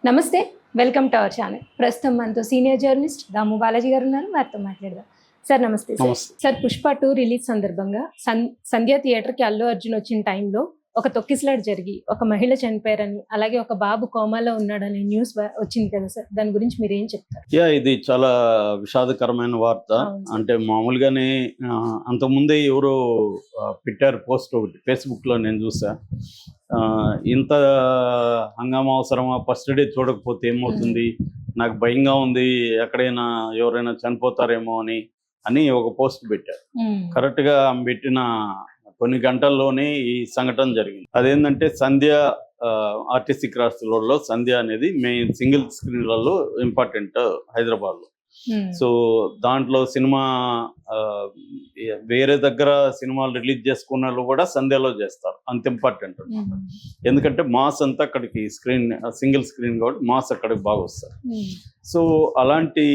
నమస్తే, welcome to our channel. ప్రస్తుతం మనతో సీనియర్ జర్నలిస్ట్ దాము బాలాజీ గారు ఉన్నారు. వారితో మాట్లాడదాం. సార్ నమస్తే. సార్ పుష్ప 2 రిలీజ్ సందర్భంగా సంధ్య థియేటర్కి అల్లు అర్జున్ వచ్చిన టైంలో ఒక తొక్కిసలాట జరిగి ఒక మహిళ చనిపోయారని, అలాగే ఒక బాబు కోమాలో ఉన్నాడనే న్యూస్ వచ్చింది కదా సార్, దాని గురించి మీరు ఏం చెప్తారు? ఇది చాలా విషాదకరమైన వార్త. అంటే మామూలుగానే అంతకుముందే ఎవరో పెట్టారు పోస్ట్ ఒకటి ఫేస్బుక్లో, నేను చూసా. ఇంత హంగామా అవసరమా, ఫస్ట్ డే చూడకపోతే ఏమవుతుంది, నాకు భయంగా ఉంది, ఎక్కడైనా ఎవరైనా చనిపోతారేమో అని ఒక పోస్ట్ పెట్టారు. కరెక్ట్గా ఆమె పెట్టిన కొన్ని గంటల్లోనే ఈ సంఘటన జరిగింది. అదేంటంటే సంధ్య ఆర్టీసీ క్రాస్ రోడ్లో సంధ్య అనేది మెయిన్ సింగిల్ స్క్రీన్లలో ఇంపార్టెంట్ హైదరాబాద్లో. సో దాంట్లో సినిమా వేరే దగ్గర సినిమాలు రిలీజ్ చేసుకున్న వాళ్ళు కూడా సంధ్యలో చేస్తారు, అంత ఇంపార్టెంట్. ఎందుకంటే మాస్ అంతా అక్కడికి సింగిల్ స్క్రీన్ కాబట్టి మాస్ అక్కడికి బాగా వస్తారు. సో అలాంటి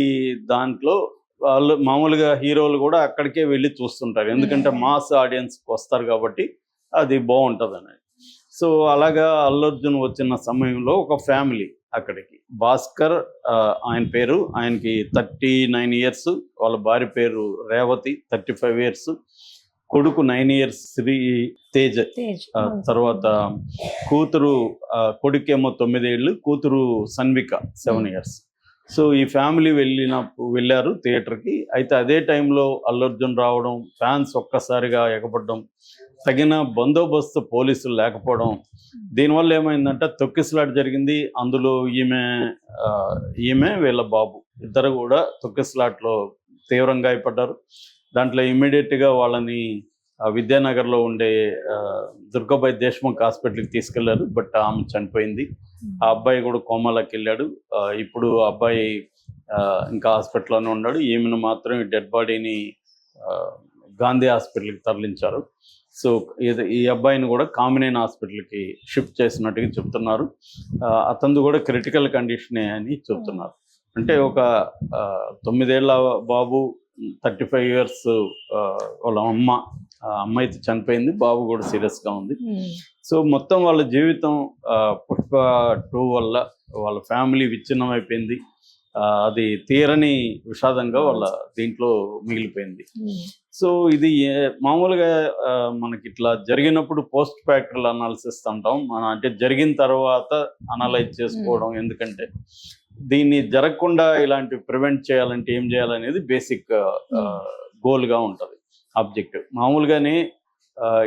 దాంట్లో వాళ్ళు మామూలుగా హీరోలు కూడా అక్కడికే వెళ్ళి చూస్తుంటారు, ఎందుకంటే మాస్ ఆడియన్స్కి వస్తారు కాబట్టి అది బాగుంటుంది అనేది. సో అలాగా అల్లు అర్జున్ వచ్చిన సమయంలో ఒక ఫ్యామిలీ అక్కడికి, భాస్కర్ ఆయన పేరు, ఆయనకి 39 ఇయర్స్, వాళ్ళ భార్య పేరు రేవతి 35 ఇయర్స్, కొడుకు 9 ఇయర్స్ శ్రీ తేజ్, తర్వాత కూతురు కొడుకేమో 9 ఏళ్ళు, కూతురు సన్విక 7 ఇయర్స్. సో ఈ ఫ్యామిలీ వెళ్ళారు థియేటర్కి. అయితే అదే టైంలో అల్లు అర్జున్ రావడం, ఫ్యాన్స్ ఒక్కసారిగా ఎగపడడం, తగిన బందోబస్తు పోలీసులు లేకపోవడం, దీనివల్ల ఏమైందంటే తొక్కిసలాట జరిగింది. అందులో ఈమె వీళ్ళ బాబు ఇద్దరు కూడా తొక్కిసలాటలో తీవ్రంగా గాయపడ్డారు. దాంట్లో ఇమ్మీడియట్గా వాళ్ళని విద్యానగర్లో ఉండే దుర్గాబాయి దేశ్ముఖ్ హాస్పిటల్కి తీసుకెళ్లారు, బట్ ఆమె చనిపోయింది. ఆ అబ్బాయి కూడా కోమాలోకి వెళ్ళాడు. ఇప్పుడు అబ్బాయి ఇంకా హాస్పిటల్లోనే ఉన్నాడు. ఈమెను మాత్రం ఈ డెడ్ బాడీని గాంధీ హాస్పిటల్కి తరలించారు. సో ఈ అబ్బాయిని కూడా కామినేని హాస్పిటల్కి షిఫ్ట్ చేసినట్టుగా చెప్తున్నారు. అతను కూడా క్రిటికల్ కండిషనే అని చెప్తున్నారు. అంటే ఒక 9 ఏళ్ల బాబు, 35 ఇయర్స్ వాళ్ళ అమ్మ అయితే చనిపోయింది, బాబు కూడా సీరియస్గా ఉంది. సో మొత్తం వాళ్ళ జీవితం పుష్ప 2 వల్ల వాళ్ళ ఫ్యామిలీ విచ్ఛిన్నం అయిపోయింది. అది తీరని విషాదంగా వాళ్ళ దీంట్లో మిగిలిపోయింది. సో ఇది మామూలుగా మనకి ఇట్లా జరిగినప్పుడు పోస్ట్ ఫ్యాక్టరల్ అనాలిసిస్ అంటాం మనం, అంటే జరిగిన తర్వాత అనలైజ్ చేసుకోవడం. ఎందుకంటే దీన్ని జరగకుండా ఇలాంటి ప్రివెంట్ చేయాలంటే ఏం చేయాలనేది బేసిక్ గోల్గా ఉంటుంది, ఆబ్జెక్టివ్. మామూలుగానే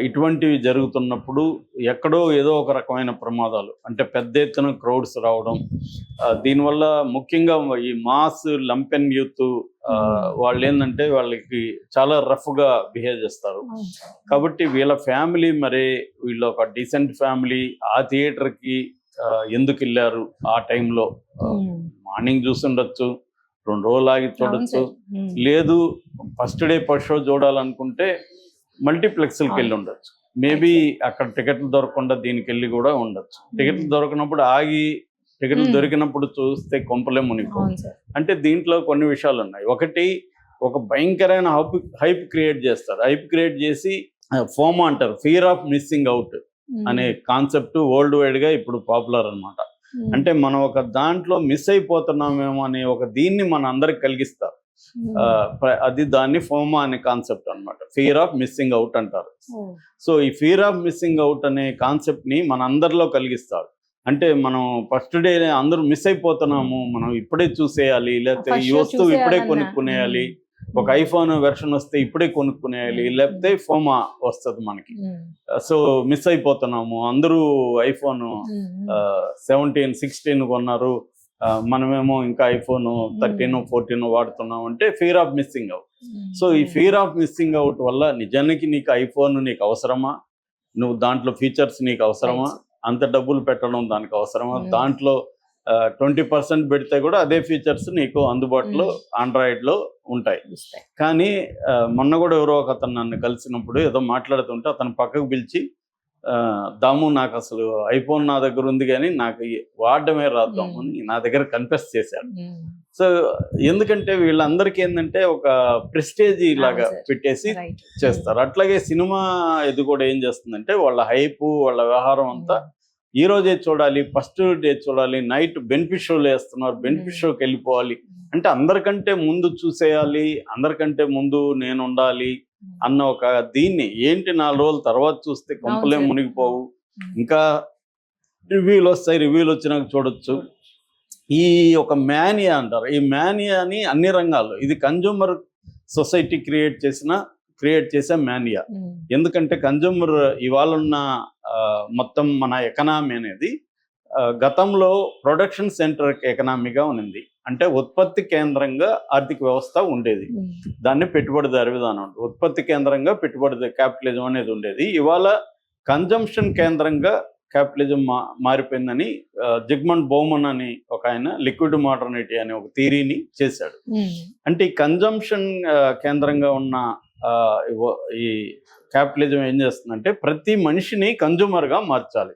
ఇటువంటివి జరుగుతున్నప్పుడు ఎక్కడో ఏదో ఒక రకమైన ప్రమాదాలు, అంటే పెద్ద ఎత్తున క్రౌడ్స్ రావడం, దీనివల్ల ముఖ్యంగా ఈ మాస్ లంపెన్ యూత్ వాళ్ళు ఏంటంటే వాళ్ళకి చాలా రఫ్గా బిహేవ్ చేస్తారు. కాబట్టి వీళ్ళ ఫ్యామిలీ, మరి వీళ్ళ ఒక డీసెంట్ ఫ్యామిలీ ఆ థియేటర్కి ఎందుకు వెళ్ళారు? ఆ టైంలో మార్నింగ్ చూస్తుండొచ్చు, 2 రోజులు ఆగి చూడొచ్చు, లేదు ఫస్ట్ డే ఫస్ట్ షో చూడాలనుకుంటే మల్టీప్లెక్స్కి వెళ్ళి ఉండొచ్చు. మేబీ అక్కడ టికెట్లు దొరకకుండా దీనికి వెళ్ళి కూడా ఉండొచ్చు. టికెట్లు దొరకనప్పుడు ఆగి, టికెట్లు దొరికినప్పుడు చూస్తే కొంపలే మునిపో. అంటే దీంట్లో కొన్ని విషయాలు ఉన్నాయి. ఒకటి, ఒక భయంకరమైన హైప్ క్రియేట్ చేస్తారు. హైప్ క్రియేట్ చేసి ఫోమా అంటారు, ఫియర్ ఆఫ్ మిస్సింగ్ అవుట్ అనే కాన్సెప్ట్ వరల్డ్ వైడ్ గా ఇప్పుడు పాపులర్ అన్నమాట. అంటే మనం ఒక దాంట్లో మిస్ అయిపోతున్నామేమో అనే ఒక దీన్ని మన అందరికి కలిగిస్తారు. అది దాన్ని ఫోమా అనే కాన్సెప్ట్ అన్నమాట, ఫియర్ ఆఫ్ మిస్సింగ్ అవుట్ అంటారు. సో ఈ ఫియర్ ఆఫ్ మిస్సింగ్ అవుట్ అనే కాన్సెప్ట్ ని మన అందరిలో కలిగిస్తారు. అంటే మనం ఫస్ట్ డే అందరూ మిస్ అయిపోతున్నాము, మనం ఇప్పుడే చూసేయాలి, లేకపోతే ఈ వస్తువు ఇప్పుడే కొనుక్కునేయాలి, ఒక ఐఫోన్ వెర్షన్ వస్తే ఇప్పుడే కొనుక్కునేయాలి, లేకపోతే ఫోమా వస్తుంది మనకి. సో మిస్ అయిపోతున్నాము, అందరూ ఐఫోన్ 17, 16 కొన్నారు, మనమేమో ఇంకా ఐఫోన్ 13, 14 వాడుతున్నాం. అంటే fear of missing out. So ఈ ఫియర్ ఆఫ్ మిస్సింగ్ అవుట్ వల్ల నిజానికి నీకు ఐఫోన్ నీకు అవసరమా? నువ్వు దాంట్లో ఫీచర్స్ నీకు అవసరమా? అంత డబ్బులు పెట్టడం దానికి అవసరమా? దాంట్లో 20% పెడితే కూడా అదే ఫీచర్స్ నీకు అందుబాటులో ఆండ్రాయిడ్లో ఉంటాయి. కానీ మొన్న కూడా ఎవరో ఒక అతను నన్ను కలిసినప్పుడు ఏదో మాట్లాడుతుంటే అతను పక్కకు పిలిచి, దాము నాకు అసలు ఐఫోన్ నా దగ్గర ఉంది కానీ నాకు వాడడమే రాద్దాము అని నా దగ్గర కన్ఫెస్ చేశాడు. సో ఎందుకంటే వీళ్ళందరికీ ఏంటంటే ఒక ప్రెస్టేజ్ లాగా పెట్టేసి చేస్తారు. అట్లాగే సినిమా ఇది కూడా ఏం చేస్తుందంటే వాళ్ళ హైప్, వాళ్ళ వ్యవహారం అంతా ఈ రోజే చూడాలి, ఫస్ట్ డే చూడాలి, నైట్ బెనిఫిట్ షోలు వేస్తున్నారు, బెనిఫిట్ షోకి వెళ్ళిపోవాలి అంటే అందరికంటే ముందు చూసేయాలి, అందరికంటే ముందు నేను ఉండాలి అన్న ఒక దీన్ని ఏంటి 4 రోజుల తర్వాత చూస్తే కొంపలే మునిగిపోవు, ఇంకా రివ్యూలు వస్తాయి, రివ్యూలు వచ్చినాక చూడొచ్చు. ఈ ఒక మేనియా అంటారు, ఈ మేనియాని అన్ని రంగాల్లో ఇది కన్జ్యూమర్ సొసైటీ క్రియేట్ చేసే మేనియా. ఎందుకంటే కన్జ్యూమర్ ఇవాళ ఉన్న మొత్తం మన ఎకనామీ అనేది గతంలో ప్రొడక్షన్ సెంటర్ ఎకనామీగా ఉన్నింది, అంటే ఉత్పత్తి కేంద్రంగా ఆర్థిక వ్యవస్థ ఉండేది, దాన్ని పెట్టుబడిదారి విధానం, ఉత్పత్తి కేంద్రంగా పెట్టుబడి క్యాపిటలిజం అనేది ఉండేది. ఇవాళ కన్జంప్షన్ కేంద్రంగా క్యాపిటలిజం మారిపోయిందని జిగ్మండ్ బౌమన్ అని ఒక ఆయన లిక్విడ్ మోడర్నిటీ అనే ఒక థియరీని చేశాడు. అంటే ఈ కన్జంప్షన్ కేంద్రంగా ఉన్న ఈ క్యాపిటలిజం ఏం చేస్తుందంటే ప్రతి మనిషిని కన్జ్యూమర్గా మార్చాలి.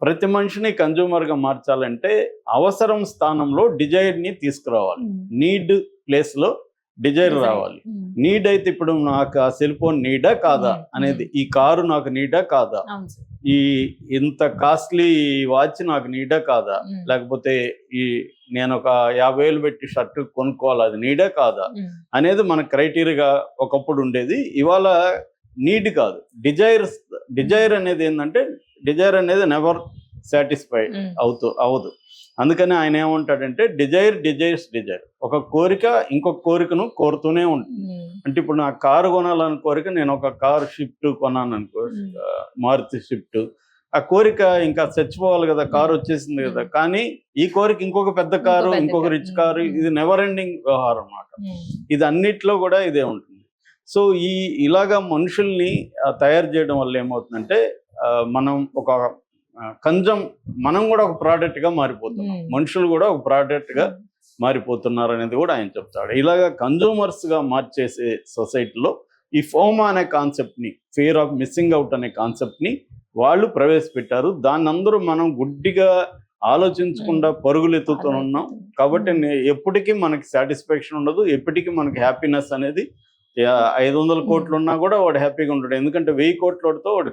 ప్రతి మనిషిని కన్జ్యూమర్గా మార్చాలంటే అవసరం స్థానంలో డిజైర్ని తీసుకురావాలి, నీడ్ ప్లేస్లో డిజైర్ రావాలి. నీడ్ అయితే ఇప్పుడు నాకు ఆ సెల్ ఫోన్ నీడా కాదా అనేది, ఈ కారు నాకు నీడా కాదా, ఈ ఇంత కాస్ట్లీ వాచ్ నాకు నీడా కాదా, లేకపోతే ఈ నేను ఒక 50,000 పెట్టి షర్ట్ కొనుక్కోవాలి, అది నీడా కాదా అనేది మన క్రైటీరియాగా ఒకప్పుడు ఉండేది. ఇవాళ నీడ్ కాదు, డిజైర్ అనేది ఏంటంటే డిజైర్ అనేది నెవర్ సాటిస్ఫై అవదు. అందుకని ఆయన ఏమంటాడంటే డిజైర్, ఒక కోరిక ఇంకొక కోరికను కోరుతూనే ఉంటుంది. అంటే ఇప్పుడు నాకు కారు కొనాలని కోరిక, నేను ఒక కారు షిఫ్ట్ కొన్నాను అనుకో, మారుతి షిఫ్ట్, ఆ కోరిక ఇంకా చచ్చిపోవాలి కదా, కారు వచ్చేసింది కదా, కానీ ఈ కోరిక ఇంకొక పెద్ద కారు, ఇంకొక రిచ్ కారు, ఇది నెవర్ ఎండింగ్ వ్యవహారం అన్నమాట. ఇది అన్నిట్లో కూడా ఇదే ఉంటుంది. సో ఇలాగా మనుషుల్ని తయారు చేయడం వల్ల ఏమవుతుందంటే మనం ఒక మనం కూడా ఒక ప్రోడక్ట్గా మారిపోతున్నాం, మనుషులు కూడా ఒక ప్రోడక్ట్గా మారిపోతున్నారు అనేది కూడా ఆయన చెప్తాడు. ఇలాగా కన్జ్యూమర్స్గా మార్చేసే సొసైటీలో ఈ ఫోమా అనే కాన్సెప్ట్ని, ఫియర్ ఆఫ్ మిస్సింగ్ అవుట్ అనే కాన్సెప్ట్ని వాళ్ళు ప్రవేశపెట్టారు. దాన్ని అందరూ మనం గుడ్డిగా ఆలోచించకుండా పరుగులు ఎత్తుతున్నాం. కాబట్టి ఎప్పటికీ మనకి సాటిస్ఫాక్షన్ ఉండదు, ఎప్పటికీ మనకి హ్యాపీనెస్ అనేది 500 కోట్లు ఉన్నా కూడా వాడు హ్యాపీగా ఉంటాడు. ఎందుకంటే 1000 కోట్లతో వాడు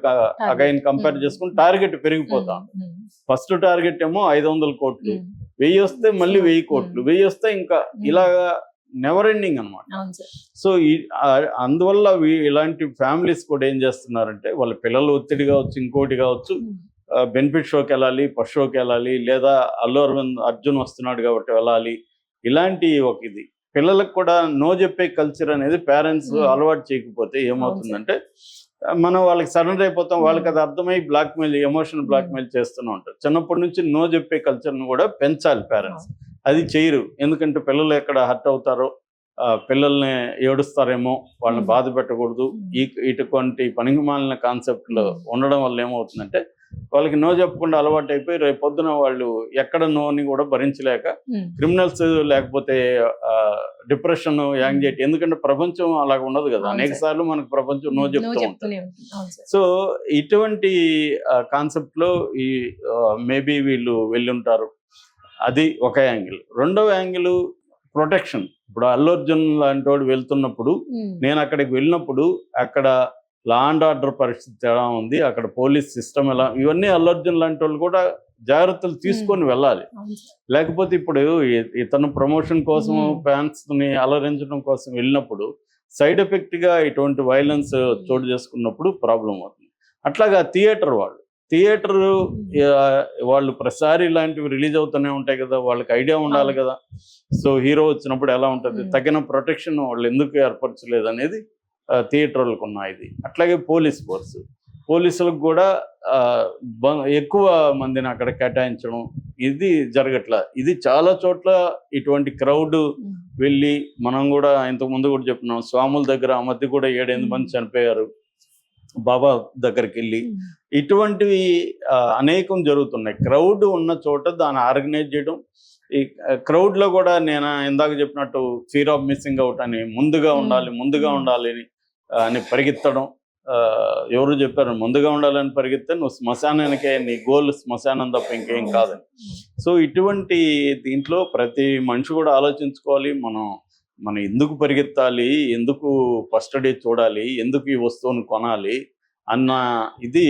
అగైన్ కంపేర్ చేసుకుని టార్గెట్ పెరిగిపోతాం. ఫస్ట్ టార్గెట్ ఏమో 500 కోట్లు, 1000 వస్తే మళ్ళీ 1000 కోట్లు, 1000 వస్తే ఇంకా ఇలాగా నెవర్ ఎండింగ్ అనమాట. సో అందువల్ల ఇలాంటి ఫ్యామిలీస్ కూడా ఏం చేస్తున్నారంటే వాళ్ళ పిల్లలు ఒత్తిడి కావచ్చు, ఇంకోటి కావచ్చు, బెనిఫిట్ షోకి వెళ్ళాలి, ఫస్ట్ షోకి వెళ్ళాలి, లేదా అల్లు అర్జున్ వస్తున్నాడు కాబట్టి వెళ్ళాలి, ఇలాంటి ఒక ఇది పిల్లలకు కూడా నో చెప్పే కల్చర్ అనేది పేరెంట్స్ అలవాటు చేయకపోతే ఏమవుతుందంటే మనం వాళ్ళకి సరెండర్ అయిపోతాం. వాళ్ళకి అది అర్థమై ఎమోషనల్ బ్లాక్మెయిల్ చేస్తూనే ఉంటారు. చిన్నప్పటి నుంచి నో చెప్పే కల్చర్ను కూడా పెంచాలి పేరెంట్స్. అది చేయరు, ఎందుకంటే పిల్లలు ఎక్కడ హర్ట్ అవుతారో, పిల్లల్ని ఏడుస్తారేమో, వాళ్ళని బాధ పెట్టకూడదు, ఇటువంటి పనికిమాలిన కాన్సెప్ట్లు ఉండడం వల్ల ఏమవుతుందంటే వాళ్ళకి నో చెప్పకుండా అలవాటు అయిపోయి రేపు పొద్దున వాళ్ళు ఎక్కడ నోని కూడా భరించలేక క్రిమినల్స్, లేకపోతే డిప్రెషన్, యాంగ్జైటీ, ఎందుకంటే ప్రపంచం అలాగ ఉండదు కదా, అనేక సార్లు మనకు ప్రపంచం నో చెప్తూ ఉంటుంది. సో ఇటువంటి కాన్సెప్ట్ లో ఈ మేబీ వీళ్ళు వెళ్ళుంటారు. అది ఒక యాంగిల్. రెండవ యాంగిల్ ప్రొటెక్షన్. ఇప్పుడు అల్లు అర్జున్ లాంటి వాడు వెళ్తున్నప్పుడు, నేను అక్కడికి వెళ్ళినప్పుడు అక్కడ లా అండ్ ఆర్డర్ పరిస్థితి ఎలా ఉంది, అక్కడ పోలీస్ సిస్టమ్ ఎలా, ఇవన్నీ అల్లు అర్జున్ లాంటి వాళ్ళు కూడా జాగ్రత్తలు తీసుకొని వెళ్ళాలి. లేకపోతే ఇప్పుడు ఇతను ప్రమోషన్ కోసం ఫ్యాన్స్ ని అలరించడం కోసం వెళ్ళినప్పుడు సైడ్ ఎఫెక్ట్ గా ఇటువంటి వైలెన్స్ చోటు చేసుకున్నప్పుడు ప్రాబ్లం అవుతుంది. అట్లాగా థియేటర్ వాళ్ళు ప్రతిసారి ఇలాంటివి రిలీజ్ అవుతూనే ఉంటాయి కదా, వాళ్ళకి ఐడియా ఉండాలి కదా. సో హీరో వచ్చినప్పుడు ఎలా ఉంటుంది, తగిన ప్రొటెక్షన్ వాళ్ళు ఎందుకు ఏర్పరచలేదు అనేది థియేటర్లకు ఉన్న ఇది. అట్లాగే పోలీసులకు కూడా ఎక్కువ మందిని అక్కడ కేటాయించడం ఇది జరగట్లా. ఇది చాలా చోట్ల ఇటువంటి క్రౌడ్ వెళ్ళి, మనం కూడా ఇంతకు ముందు కూడా చెప్పుకున్నాం, స్వాముల దగ్గర ఆ మధ్య కూడా 7-8 మంది చనిపోయారు బాబా దగ్గరికి వెళ్ళి. ఇటువంటివి అనేకం జరుగుతున్నాయి. క్రౌడ్ ఉన్న చోట దాన్ని ఆర్గనైజ్ చేయడం, ఈ క్రౌడ్ లో కూడా నేను ఇందాక చెప్పినట్టు ఫియర్ ఆఫ్ మిస్సింగ్ అవుట్ అని ముందుగా ఉండాలి అని పరిగెత్తడం. ఎవరు చెప్పారు ముందుగా ఉండాలని పరిగెత్తే నువ్వు శ్మశానానికే, నీ గోల్ శ్మశానం తప్ప ఇంకేం కాదని. సో ఇటువంటి దీంట్లో ప్రతి మనిషి కూడా ఆలోచించుకోవాలి, మనం ఎందుకు పరిగెత్తాలి, ఎందుకు ఫస్ట్ డే చూడాలి, ఎందుకు ఈ వస్తువును కొనాలి అన్న ఇది